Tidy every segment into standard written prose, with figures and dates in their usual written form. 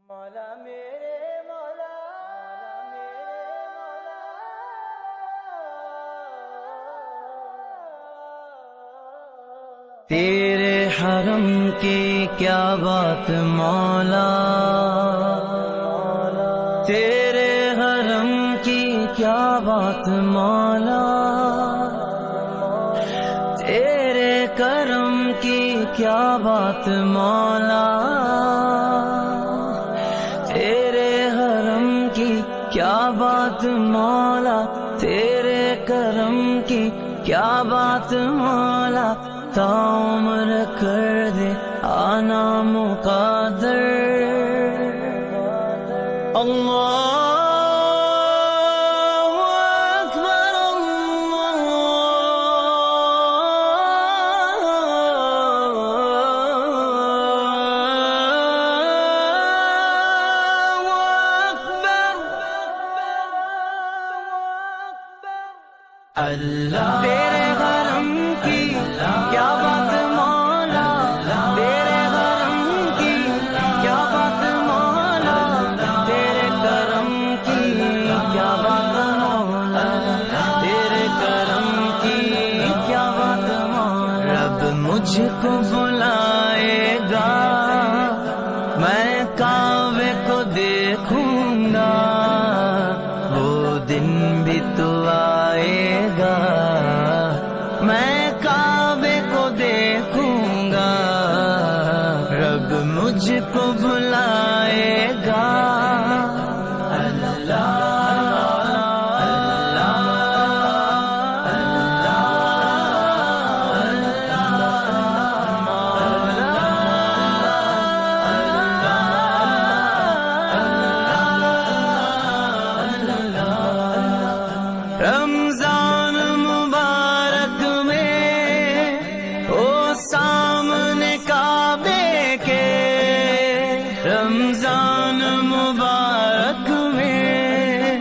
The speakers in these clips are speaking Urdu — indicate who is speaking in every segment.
Speaker 1: مولا میرے مولا تیرے حرم کی کیا بات مولا، تیرے حرم کی کیا بات مولا، تیرے کرم کی کیا بات مولا، تیرے حرم کی کیا بات مولا، تیرے کرم کی کیا بات مولا، تا عمر کر دے آنا مقدر۔ اللہ اکبر اللہ اکبر۔ اللہ تیرے حرم کی کیا بات مولا، تیرے حرم کی کیا بات مولا، تیرے کرم کی کیا بات مولا، تیرے کرم کی کیا بات مولا۔ رب مجھ کو بلائے گا، میں کعبے کو دیکھوں گا، وہ دن بھی تو آئے گا، میں کعبے کو دیکھوں گا، رب مجھ کو بلائے گا۔ رمضان مبارک میں او سامنے کعبے کے، رمضان مبارک میں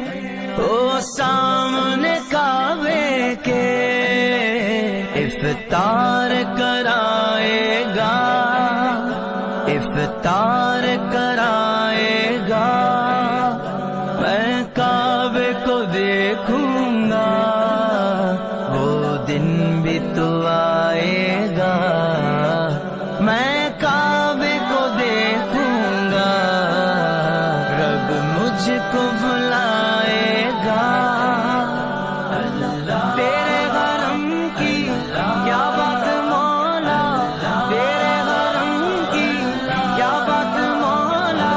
Speaker 1: او سامنے کعبے کے، افطار کرائے گا، افطار کرائے گا، میں کعبے کو دیکھوں گا، وہ دن بھی تو آئے گا، میں کعبے کو دیکھوں گا، رب مجھ کو بلائے گا۔ تیرے حرم کی کیا بات مولا، تیرے حرم کی کیا بات مولا،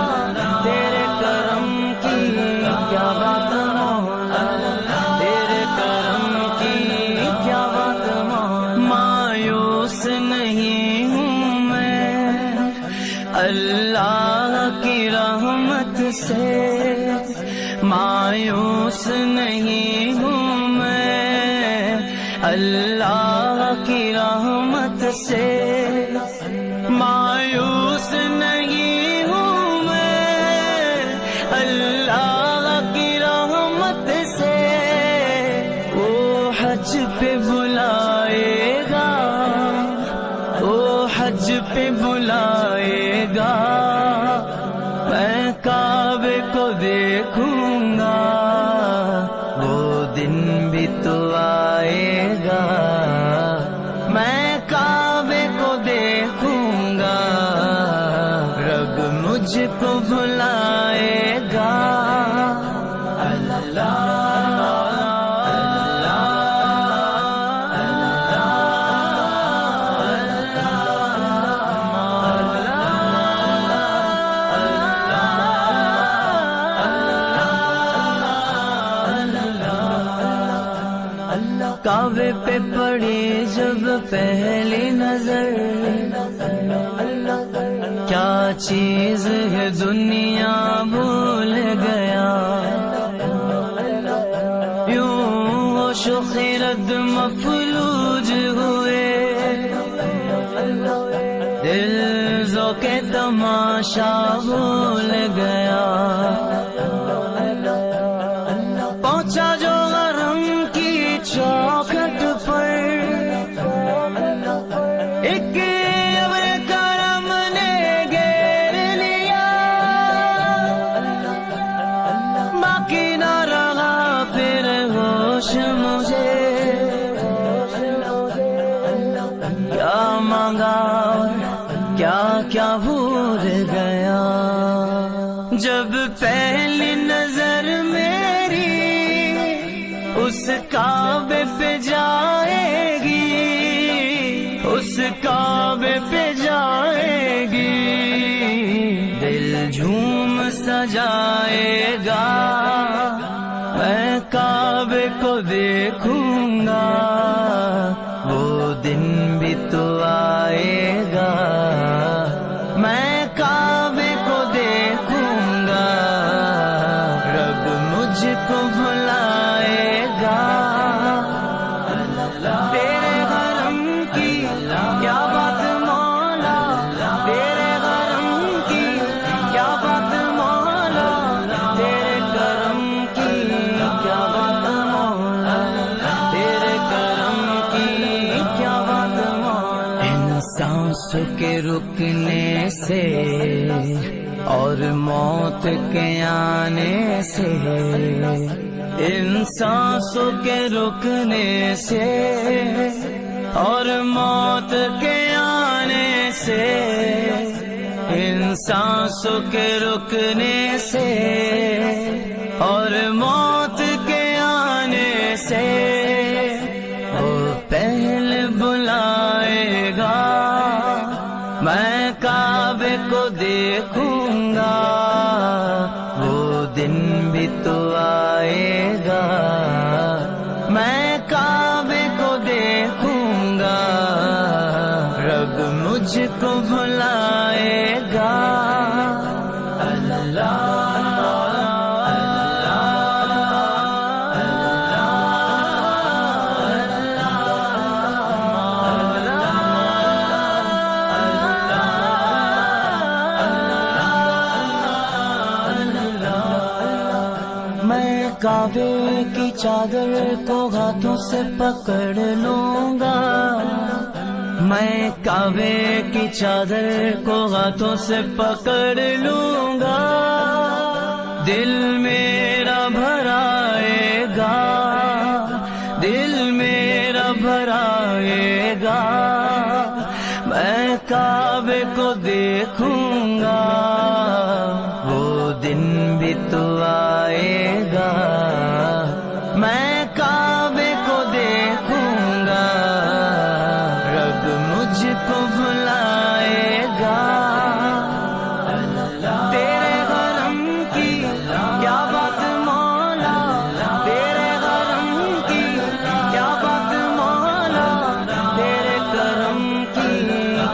Speaker 1: تیرے کرم کی کیا بات مولا، تیرے کرم کی کیا بات مولا۔ مایوس نہیں ہوں میں اللہ کی رحمت سے، مایوس نہیں ہوں میں اللہ کی رحمت سے، مایوس نہیں ہوں میں اللہ کی رحمت سے، وہ حج پہ بلائے گا، وہ حج پہ بلائے گا، میں کعبے کو دیکھوں گا، وہ دن بھی تو آئے گا، میں کعبے کو دیکھوں گا، رب مجھ کو بلائے گا۔ کعبے پہ پڑی جب پہلی نظر، کیا چیز ہے دنیا بھول گیا، یوں ہوش و خرد مفلوج ہوئے، دل ذوق تماشا بھول گیا، پہنچا جو حرم کی چوکھٹ پر، ایک ابر کرم نے گھیر لیا، مانگا کیا کیا بھول گیا، جب پہلی نظر میری اس کعبے پہ جائے گی، اس کعبے پہ جائے گی، دل جھوم سجائے گا، میں کعبے کو دیکھوں گا، وہ دن بھی تو آئے گا، میں کعبے کو دیکھوں گا، رب مجھ کو بھلائے گا، تیرے غرم کی کیا بات مولا، تیرے غرم کی کیا بات مولا، تیرے کرم کی کیا بات مولا، تیرے کرم کی کیا بات مولا، ان سانسوں کے رکنے سے اور موت کے آنے سے، ان سانسوں کے رکنے سے اور موت کے آنے سے، ان سانسوں کے رکنے سے اور موت کے آنے سے، وہ پہلے بلائے گا، میں کعبے کو دیکھوں گا، وہ دن بھی تو آئے گا، میں کعبے کو دیکھوں گا، رب مجھ کو بھلائے گا، اللہ میں کعبے کی چادر کو ہاتھوں سے پکڑ لوں گا، میں کعبے کی چادر کو ہاتھوں سے پکڑ لوں گا، دل میرا بھرائے گا، دل میرا بھرائے گا، میں کعبے کو دیکھوں گا، وہ دن بھی تو آئے گا، میں کعبے کو دیکھوں گا، رب مجھ کو بھلائے گا، تیرے غرم کی کیا بات مولا، تیرے غرم کی کیا بات مولا، تیرے کرم کی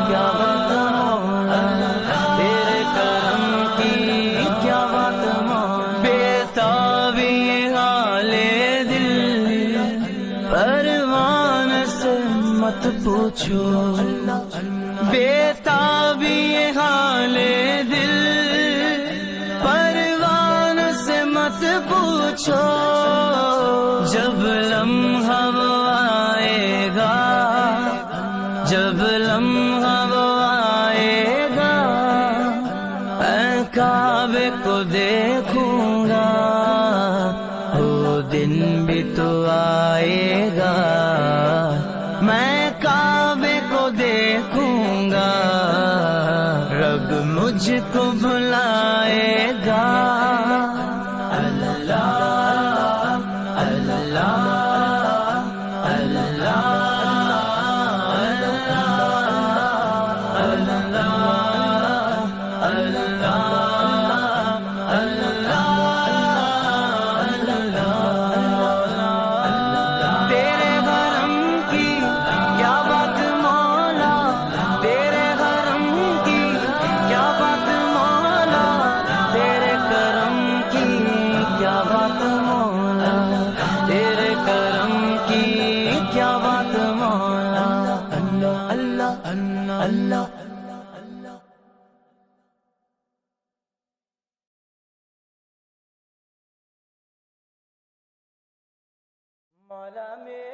Speaker 1: کیا بات مولا، تیرے کرم کی کیا بات مولا، بےتابی حال دل پروان سے مت پوچھو، بےتابی حال دل پروان سے مت پوچھو، جب لمحہ وہ آئے گا، جب لمحہ وہ آئے گا، میں کعبے کو دیکھوں گا، وہ دن بھی تو آئے گا، میں کعبے کو دیکھوں گا، رب مجھ کو بھلائے گا، اللہ اللہ اللہ تیرے غرم کی کیا بات مولا، تیرے غرم کی کیا بات مولا، تیرے کرم کی کیا بات مولا، تیرے کرم کی کیا بات مولا، اللہ اللہ اللہ مولا میں